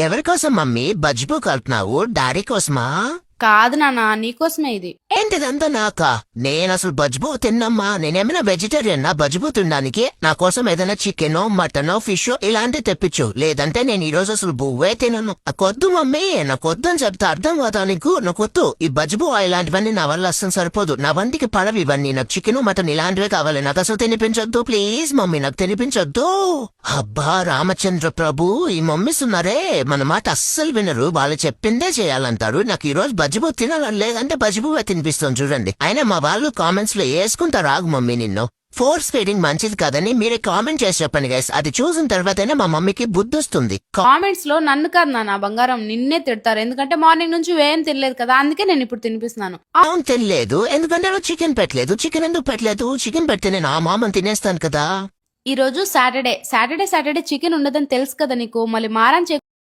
ఎవరికోసం mummy బజ్బు కలుపుతున్నావు? Daddy కోసమా? కాదు నాన్న, నీకోసమే ఇది. ఏంటిదంతా నాకా? నేనసలు బజ్బు తిన్నమ్మా. నేనేమైనా వెజిటేరియన్ నా బజ్బు తినడానికి? నా కోసం ఏదైనా చికెనో మటనో ఫిష్ ఇలాంటి తెప్పించు, లేదంటే నేను ఈ రోజు అసలు బువ్వే తినను. నాకొద్దు మమ్మీ, నాకొద్దు అని చెప్తా అర్థం కాదా నీకు? నాకొద్దు ఈ బజ్బు ఇలాంటివన్నీ నా వల్ల అస్సలు సరిపోదు. నా వంటికి పడవి ఇవన్నీ. నాకు చికెన్ మటన్ ఇలాంటివే కావాలి. నాకు అసలు తినిపించొద్దు ప్లీజ్ మమ్మీ, నాకు తినిపించొద్దు. అబ్బా రామచంద్ర ప్రభు, ఈ మమ్మీస్ ఉన్నారే మన మాట అస్సలు వినరు. వాళ్ళు చెప్పిందే చేయాలంటారు. నాకు ఈ రోజు బజ్బు తినాలని లేదంటే బజ్బువే తినిపిస్తాం చూడండి. అయినా మా వాళ్ళు కామెంట్స్ లో వేసుకుంటారు. ఆగు మమ్మీ నిన్ను. ఫోర్స్ ఫీడింగ్ మంచిది కాదని మీరే కామెంట్ చేసి చెప్పండి గైస్. అది చూసిన తర్వాతనే మా మమ్మీకి బుద్ధి వస్తుంది. కామెంట్స్ లో నన్ను కాదు నాన్న బంగారం, నిన్నే తిడతారు. ఎందుకంటే మార్నింగ్ నుంచి ఏం తినలేదు కదా, అందుకే నేను ఇప్పుడు తినిపిస్తున్నాను. అవును తెలియలేదు, ఎందుకంటే చికెన్ పెట్టలేదు. చికెన్ ఎందుకు పెట్టలేదు? చికెన్ పెడితే నేను ఆ మామని తినేస్తాను కదా. ఈ రోజు సాటర్డే చికెన్ ఉండదని తెలుసు కదా నీకు. మళ్ళీ మారం